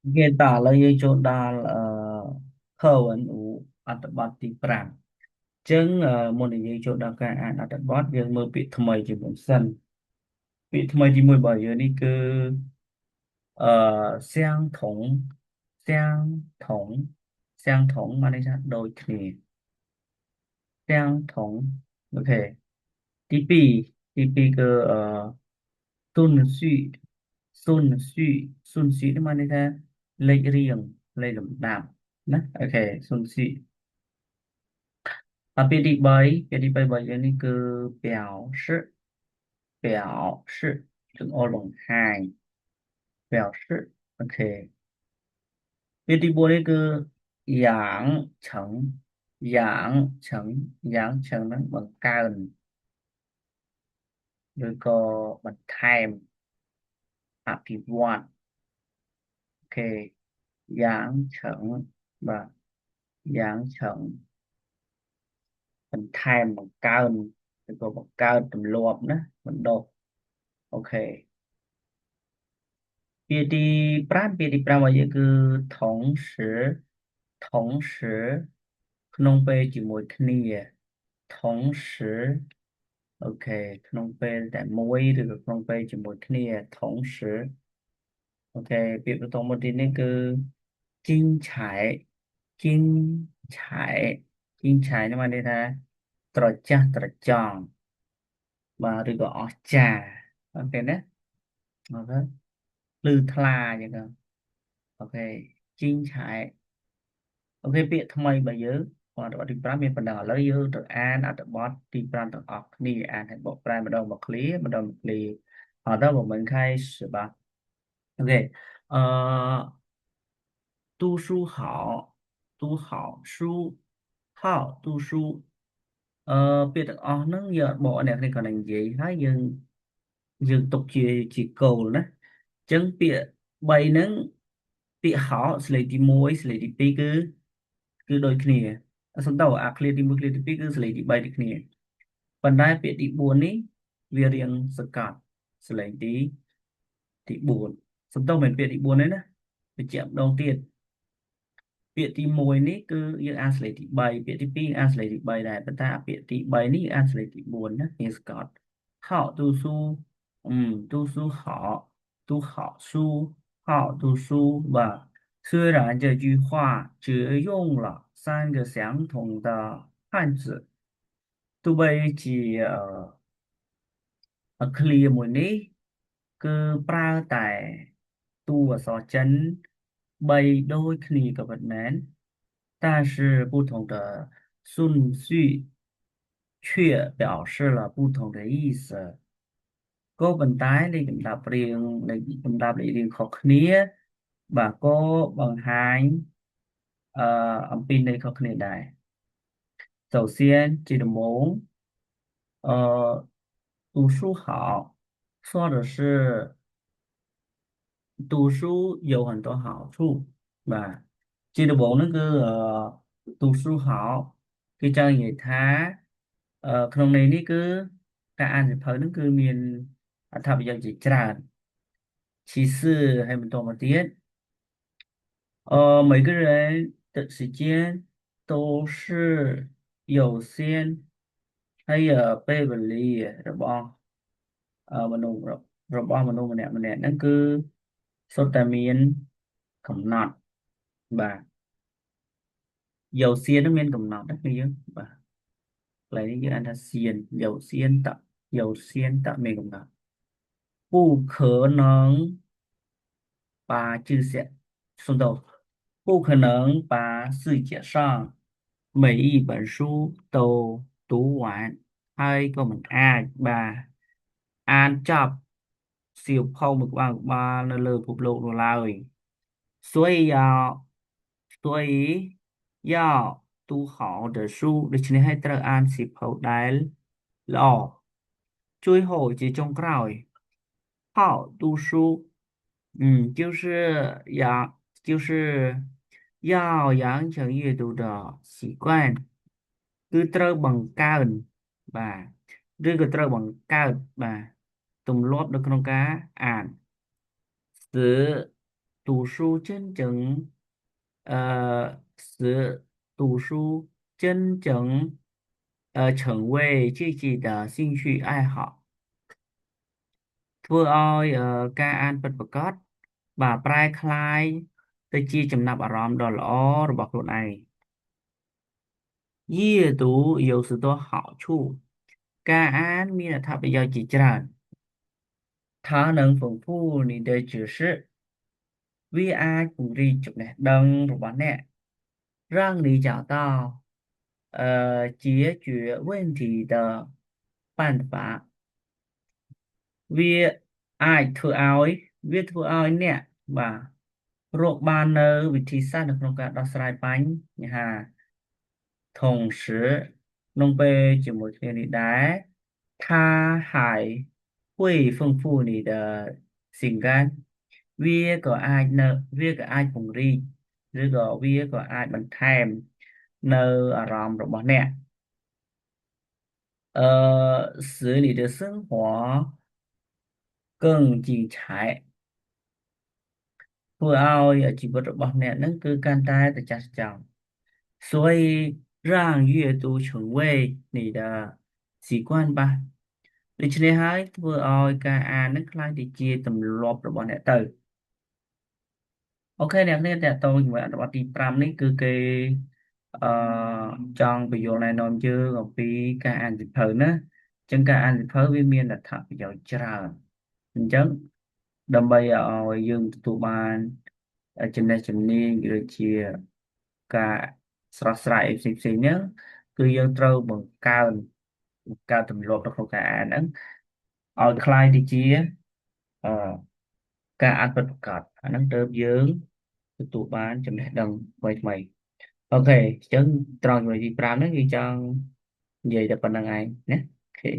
Hiện tại là dây chỗ đà khâu ấn ủ ở tập bát tí prang chứng môn này dây chỗ đà cái ở tập bát viên mơ bị thay chỉ muốn sân bị thay chỉ mười bảy giờ đi cứ sang thống sang thống sang thống mà đây là đôi khi sang thống ok TP cái tuần suy tuần suy mà đây là lấy riêng lấy làm đạm nè ok tuần suy PDB bởi những cái biểu示表示 chữ ô lồng hai 表示 ok PDB này cứ养成养成nó bằng cao rồi có bằng time อภิวัต ok 养成 và 养成 bằng time bằng cao rồi có bằng cao tùm lụm đó bằng độ ok ពាក្យទី5គឺថុងសឺក្នុងពេលជាមួយគ្នាអូខេក្នុងពេលតែមួយឬក៏ក្នុងពេលជាមួយគ្នាថុងសឺអូខេពាក្យបន្តមកទៀតនេះគឺជីងឆៃនេះមកន័យថាត្រចះត្រចង់បាទឬក៏អស្ចារ្យអូខេណាអូខេភ្លឺថ្លាអញ្ចឹងអូខេជីងឆៃ ok ពាក្យថ្មីរបស់យើងគាត់អត់ទី5មានប៉ុណ្ណឹងឥឡូវយើងទៅអានអត្ថបទទី5ទាំងអស់គ្នាអានឲ្យបកប្រែម្ដងមក clear 好的我们开始吧 ok 读书好读书ពាក្យទាំងអស់ហ្នឹងយកបកអ្នកនេះក៏នឹងនិយាយហើយយើងយើងទុកជាកូលណាអញ្ចឹងពាក្យ3ហ្នឹងពាក្យហោស្លេកទី1ស្លេកទី2គឺដូចគ្នាសំដៅអា clear ទី1 clear ទី2គឺស្លេកទី3ដូចគ្នាប៉ុន្តែពាក្យទី4នេះវារៀងសកត់ស្លេកទី4សំដៅមិនពាក្យទី4ទេណាបញ្ជាក់ម្ដងទៀត ពាក្យទី1នេះគឺយើងអានស្លេកទី3ពាក្យទី2អានស្លេកទី3ដែរប៉ុន្តែពាក្យទី3នេះអានស្លេកទី4ណារៀងសកត់好读书读好书虽然这句话只用了3个相同的汉字 clear មួយនេះគឺប្រើតែតួអក្សរចិន3ដូចគ្នាក៏ប៉ុន្មាន但是不同的顺序却表示了不同的意思 cô vận tải này cũng đọc riêng để đọc lại riêng khó khăn và cô bằng hai âm pin này khó khăn này 首先这个梦读书好说的是读书有很多好处吧这个梦那个读书好cái trang gì thế trong này ní cứ cả anh phải phơi nó cứ miền thập giao chỉ tràn每个人的时间都是有限还有被分离的，对吧？有些都没什么，不可能把知识，送到不可能把4节上每一本书都读完，还có mình ai ba an chọc siêu phong một ba một ba nó lơ phục lộ nó lao rồi，所以要读书，就是要养成阅读的习惯，គឺត្រូវបង្កើនបាទឬក៏ត្រូវបង្កើតបាទទម្លាប់នៅក្នុងការអាន sử 读书真正使读书真正成为自己的兴趣爱好ធ្វើឲ្យការអានពិតប្រាកដបាទប្រែក្លាយទៅជាចំណាប់អារម្មណ៍ដ៏ល្អរបស់ខ្លួនឯង阅读有许多好处ការអានមានអត្ថប្រយោជន៍ជាច្រើន它能丰富你的知识វាអាចពង្រីកចំណេះដឹងរបស់អ្នក让你找到解决问题的办法វាអាចធ្វើឲ្យវាធ្វើឲ្យអ្នកបាទរកបាននៅវិធីសាស្ត្រនៅក្នុងការដោះស្រាយបញ្ហា同时ក្នុងពេលជាមួយគ្នានេះដែរ它还会丰富你的情感វាក៏អាចពង្រីកឬក៏វាក៏អាចបន្ថែមនៅអារម្មណ៍របស់អ្នក使你的生活更精彩ធ្វើឲ្យជីវិតរបស់អ្នកនឹងគឺកាន់តែត្រចះត្រចង់所以让阅读成为你的习惯吧ដូច្នេះហើយធ្វើឲ្យការអាននឹងក្លាយទៅជាទម្លាប់របស់អ្នកទៅអូខេអ្នកនេះតើតទៅជាមួយអត្ថបទទី5នេះគឺគេអឺចង់បញ្យល់ណែនាំយើងអំពីការអានសៀវភៅណាអញ្ចឹងការអានសៀវភៅវាមានអត្ថប្រយោជន៍ច្រើនអញ្ចឹងដើម្បីឲ្យយើងទទួលបានចំណេះជំនាញដូចជាការស្រស់ស្រាយផ្សេងៗហ្នឹងគឺយើងត្រូវបង្កើតទម្លាប់នៅក្នុងការអានហ្នឹងឲ្យคล้ายទៅជាអឺការអានពិតប្រាកដអាហ្នឹងទើបយើងទទួលបានចំណេះដឹងថ្មីថ្មីអូខេអញ្ចឹងត្រង់ចំណុចទី5ហ្នឹងគឺចង់និយាយតែប៉ុណ្្នឹងឯងណាអូខេ